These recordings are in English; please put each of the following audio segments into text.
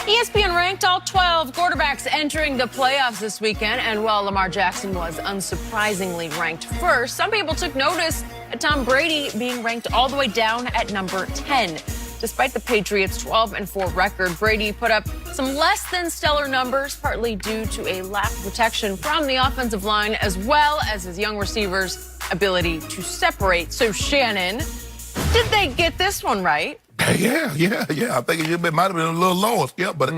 ESPN ranked all 12 quarterbacks entering the playoffs this weekend, and while Lamar Jackson was unsurprisingly ranked first, some people took notice at Tom Brady being ranked all the way down at number 10. Despite the Patriots' 12-4 record, Brady put up some less than stellar numbers, partly due to a lack of protection from the offensive line, as well as his young receivers' ability to separate. So, Shannon, did they get this one right? Yeah. I think it might have been a little lower, but,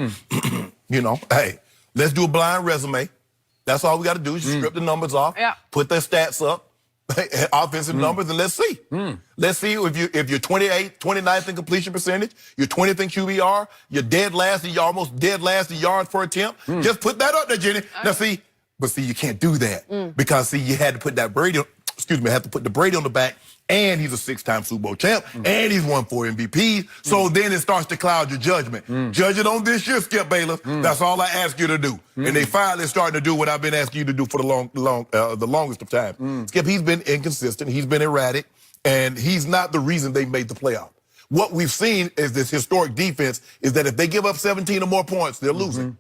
you know, hey, let's do a blind resume. That's all we got to do is just strip the numbers off, put their stats up, offensive numbers, and let's see. Let's see if you're 29th in completion percentage, you're 20th in QBR, you're dead last, and you're almost dead last in yards per attempt. Just put that up there, Jenny. Now, see, you can't do that because, see, you had to put that Brady, had to put the Brady on the back, and he's a 6-time Super Bowl champ, and he's won 4 MVPs. So then it starts to cloud your judgment. Judge it on this year, Skip Bayless. That's all I ask you to do. And they finally starting to do what I've been asking you to do for the longest of time. Skip, he's been inconsistent. He's been erratic, and he's not the reason they made the playoff. What we've seen is this historic defense is that if they give up 17 or more points, they're losing.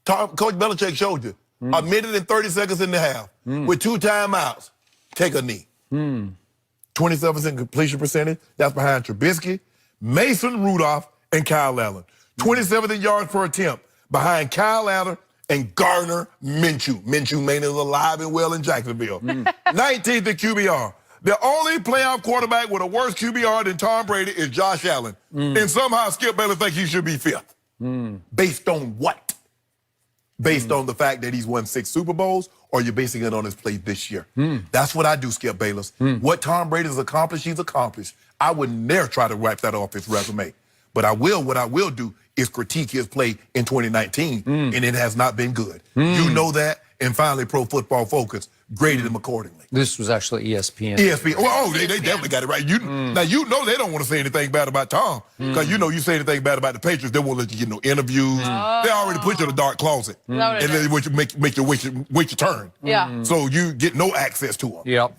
Coach Belichick showed you. A minute and 30 seconds in the half with 2 timeouts. Take a knee. 27% completion percentage. That's behind Trubisky, Mason Rudolph, and Kyle Allen. 27th in yards per attempt behind Kyle Allen and Gardner Minshew. Minshew is alive and well in Jacksonville. 19th in QBR. The only playoff quarterback with a worse QBR than Tom Brady is Josh Allen. And somehow Skip Bayless thinks he should be 5th. Based on what? Based on the fact that he's won 6 Super Bowls, or you're basing it on his play this year? That's what I do, Skip Bayless. What Tom Brady has accomplished, he's accomplished. I would never try to wipe that off his resume. But what I will do is critique his play in 2019, and it has not been good. You know that, and finally Pro Football Focus graded him accordingly. This was actually ESPN. They definitely got it right. Now, you know they don't want to say anything bad about Tom, because you know you say anything bad about the Patriots, they won't let you get no interviews. They already put you in a dark closet, and then make you wait your turn. So you get no access to them. Yep.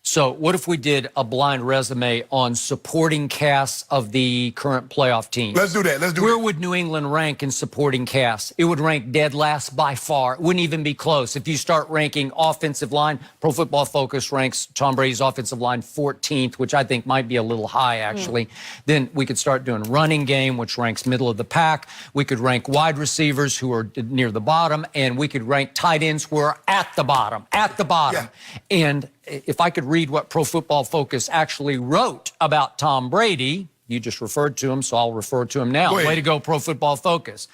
So what if we did a blind resume on supporting casts of the current playoff teams? Let's do that. Where would New England rank in supporting casts? It would rank dead last by far. It wouldn't even be close. If you start ranking offensive line, Pro Football Focus ranks Tom Brady's offensive line 14th, which I think might be a little high, actually. Then we could start doing running game, which ranks middle of the pack. We could rank wide receivers, who are near the bottom, and we could rank tight ends, who are at the bottom. And if I could read what Pro Football Focus actually wrote about Tom Brady, you just referred to him, so I'll refer to him now. Way to go, Pro Football Focus.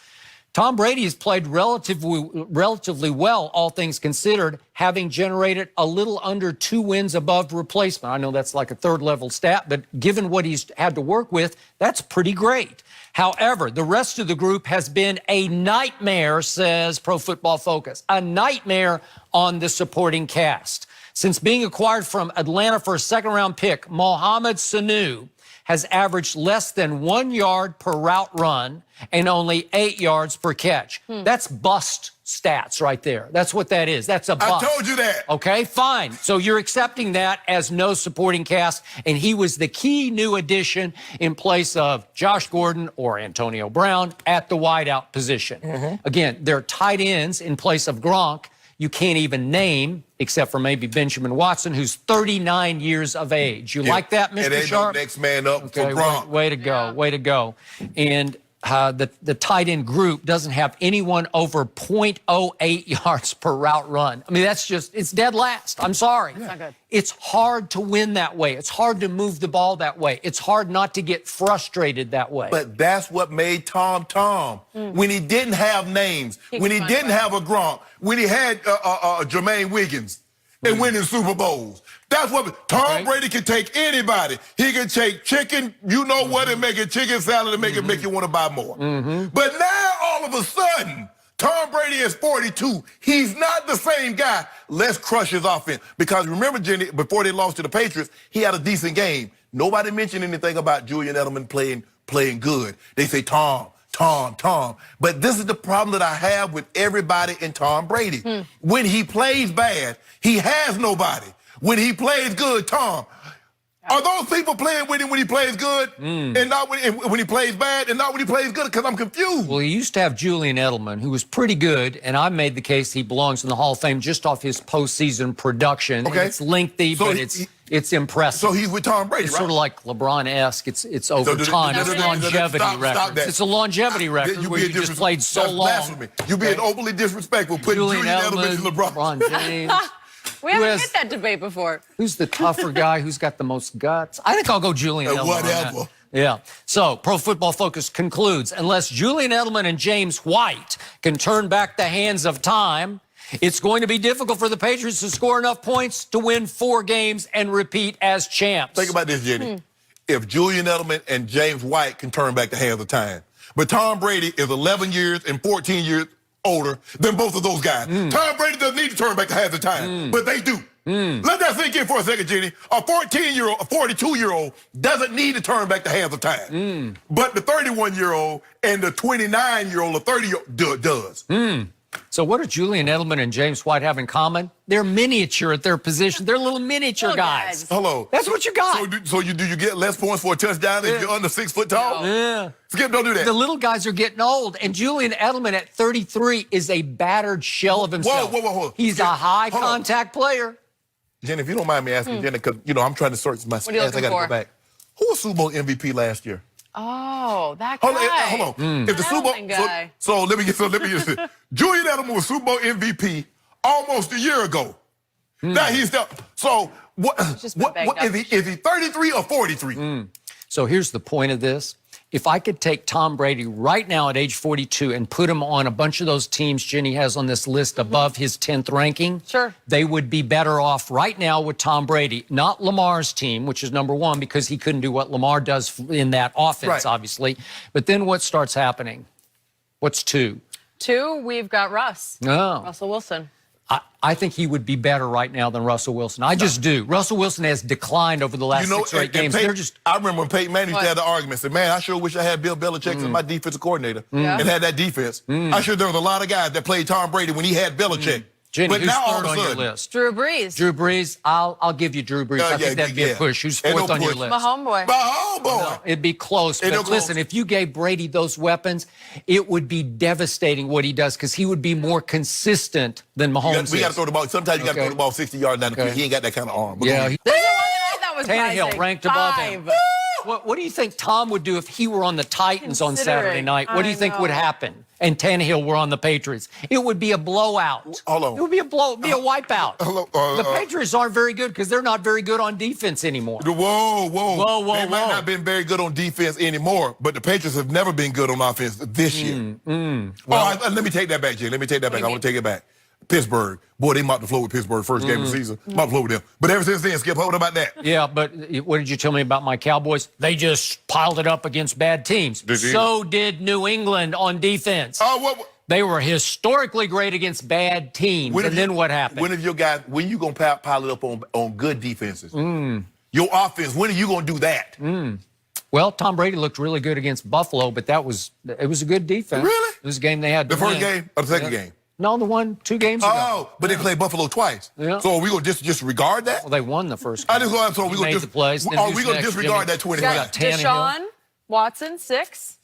Tom Brady has played relatively well, all things considered, having generated a little under 2 wins above replacement. I know that's like a third-level stat, but given what he's had to work with, that's pretty great. However, the rest of the group has been a nightmare, says Pro Football Focus. A nightmare on the supporting cast. Since being acquired from Atlanta for a 2nd-round pick, Mohamed Sanu has averaged less than 1 yard per route run and only 8 yards per catch. That's bust stats right there. That's what that is. That's a bust. I told you that. Okay, fine. So you're accepting that as no supporting cast, and he was the key new addition in place of Josh Gordon or Antonio Brown at the wideout position. Again, they're tight ends in place of Gronk. You can't even name, except for maybe Benjamin Watson, who's 39 years of age. You like that, Mr. Sharp? No next man up for Gronk. Way to go, way to go. And the tight end group doesn't have anyone over 0.08 yards per route run. I mean, it's dead last. I'm sorry. That's not good. It's hard to win that way. It's hard to move the ball that way. It's hard not to get frustrated that way. But that's what made Tom Tom. When he didn't have names, when he didn't have a Gronk, when he had Jermaine Wiggins and winning Super Bowls. That's what Tom Brady can take anybody. He can take chicken, you know what, and make it chicken salad and make it make you want to buy more. But now, all of a sudden, Tom Brady is 42. He's not the same guy. Let's crush his offense. Because remember, Jenny, before they lost to the Patriots, he had a decent game. Nobody mentioned anything about Julian Edelman playing good. They say Tom. But this is the problem that I have with everybody in Tom Brady. When he plays bad, he has nobody. When he plays good, Tom, Are those people playing with him when he plays good and not when he plays bad and not when he plays good? Because I'm confused. Well, he used to have Julian Edelman, who was pretty good, and I made the case he belongs in the Hall of Fame just off his postseason production. Okay. And it's lengthy, So but it's impressive. So he's with Tom Brady, It's right? sort of like LeBron-esque. It's over time. It's a longevity record. Stop that. It's a longevity record where you just played so That's long. blasphemy. You being overly disrespectful, putting Julian Edelman and LeBron James. We haven't had that debate before. Who's the tougher guy? Who's got the most guts? I think I'll go Julian Edelman. Whatever. Yeah. So, Pro Football Focus concludes, unless Julian Edelman and James White can turn back the hands of time, it's going to be difficult for the Patriots to score enough points to win 4 games and repeat as champs. Think about this, Jenny. If Julian Edelman and James White can turn back the hands of time, but Tom Brady is 11 years and 14 years older than both of those guys. Tom Brady doesn't need to turn back the hands of time, but they do. Let that sink in for a second, Jenny. A 14-year-old, a 42-year-old doesn't need to turn back the hands of time. But the 31-year-old and the 29-year-old or 30-year-old does. So what do Julian Edelman and James White have in common? They're miniature at their position. They're little miniature guys. Hello. That's what you got. So do you get less points for a touchdown if you're under 6 foot tall? No. Yeah. Skip, don't do that. The little guys are getting old, and Julian Edelman at 33 is a battered shell of himself. Whoa. He's a high-contact player. Jenny, if you don't mind me asking, Jenny, because, I'm trying to search my What are you stats. I looking got to for? go back. Who was Super Bowl MVP last year? Oh, that guy. Hold on. If the Super Bowl, Edelman guy. so let me get this. Julian Edelman was Super Bowl MVP almost a year ago. Now he's still. So what is he 33 or 43? So here's the point of this. If I could take Tom Brady right now at age 42 and put him on a bunch of those teams Jenny has on this list above his 10th ranking, they would be better off right now with Tom Brady. Not Lamar's team, which is number 1, because he couldn't do what Lamar does in that offense, obviously. But then what starts happening? What's 2? 2, we've got Russell Wilson. I think he would be better right now than Russell Wilson. I just do. Russell Wilson has declined over the last 6 or 8 games. I remember when Peyton Manning used to have the argument. Said, man, I sure wish I had Bill Belichick as my defensive coordinator and had that defense. I sure there was a lot of guys that played Tom Brady when he had Belichick. Jenny, but who's now all third of a on your sudden, list? Drew Brees. Drew Brees, I'll give you Drew Brees. I think that'd be a push. Who's 4th on your list? My homeboy. No, it'd be close. But listen, if you gave Brady those weapons, it would be devastating what he does because he would be more consistent than Mahomes. We got to throw the ball. Sometimes you got to throw the ball 60 yards down the field. He ain't got that kind of arm. Yeah. This is one that I thought was Tannehill ranked above him. What do you think Tom would do if he were on the Titans on Saturday night? What do you think would happen? And Tannehill were on the Patriots. It would be a blowout. Hold on. It would be a wipeout. The Patriots aren't very good because they're not very good on defense anymore. Whoa. They might not have been very good on defense anymore, but the Patriots have never been good on offense this year. Let me take that back, Jay. Let me take that back. I want to take it back. Pittsburgh. Boy, they mopped the floor with Pittsburgh first game of the season. Mopped the floor with them. But ever since then, Skip, what about that? Yeah, but what did you tell me about my Cowboys? They just piled it up against bad teams. So did New England on defense. They were historically great against bad teams. And then what happened? When you going to pile it up on good defenses? Your offense, when are you going to do that? Well, Tom Brady looked really good against Buffalo, but it was a good defense. Really? It was a game they had to win. The first win. game or the second game? No, the one 2 games ago. Oh, but they played Buffalo twice. Yeah. So are we going to disregard that? Well, they won the first game. Are we going to disregard that 25? Deshaun Watson, 6.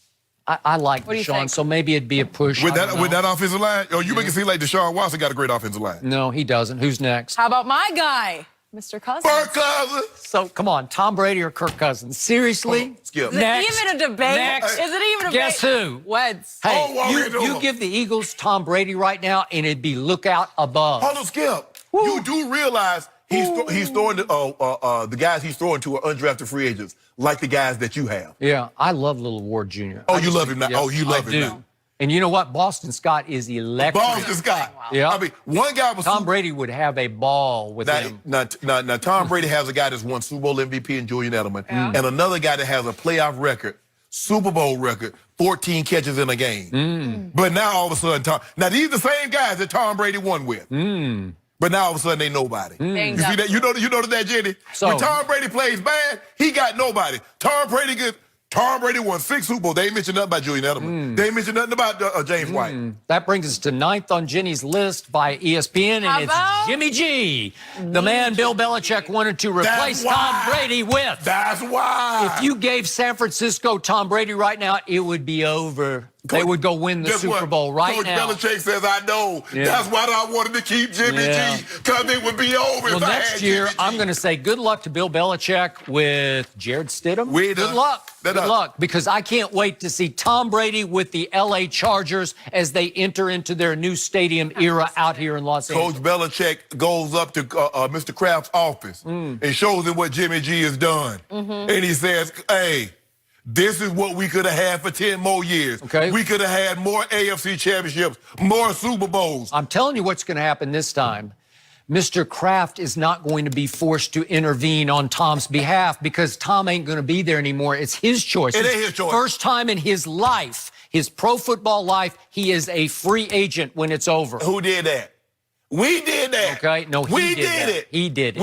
I like Deshaun, so maybe it'd be a push. With that offensive line? Oh, you make it seem like Deshaun Watson got a great offensive line. No, he doesn't. Who's next? How about my guy, Mr. Cousins? Kirk Cousins. So, come on, Tom Brady or Kirk Cousins? Seriously? Skip. Is it even a debate? Next. Is it even a debate? Guess who? Weds. Hey, you give the Eagles Tom Brady right now, and it'd be look out above. Hold on, Skip. You do realize he's throwing the guys he's throwing to are undrafted free agents, like the guys that you have. Yeah, I love Little Ward Jr. Oh, you love him now. Oh, you love him now. And you know what? Boston Scott is electric. Boston Scott. Wow. Yeah. I mean, one guy was Tom Brady would have a ball with him. Now, Tom Brady has a guy that's won Super Bowl MVP in Julian Edelman, and another guy that has a playoff record, Super Bowl record, 14 catches in a game. But now all of a sudden, these are the same guys that Tom Brady won with. But now all of a sudden they nobody. You see that? You know that, Jenny? When Tom Brady plays bad, he got nobody. Tom Brady Tom Brady won 6 Super Bowls. They ain't mentioned nothing about Julian Edelman. They ain't mentioned nothing about James White. That brings us to 9th on Jenny's list by ESPN, and it's Jimmy G. The man Bill Belichick wanted to replace Tom Brady with. That's why. If you gave San Francisco Tom Brady right now, it would be over. They would go win the Super Bowl right now. Coach Belichick says, I know. Yeah. That's why I wanted to keep Jimmy G, because it would be over if I had next year, Jimmy G. I'm going to say good luck to Bill Belichick with Jared Stidham. Good luck. Good luck, because I can't wait to see Tom Brady with the L.A. Chargers as they enter into their new stadium era out here in Los Angeles. Coach Belichick goes up to Mr. Kraft's office and shows him what Jimmy G has done. And he says, hey, this is what we could have had for 10 more years. Okay. We could have had more AFC championships, more Super Bowls. I'm telling you what's going to happen this time. Mr. Kraft is not going to be forced to intervene on Tom's behalf because Tom ain't going to be there anymore. It's his choice. It ain't his choice. First time in his life, his pro football life, he is a free agent when it's over. Who did that? We did that. Okay? No, he did it. He did it.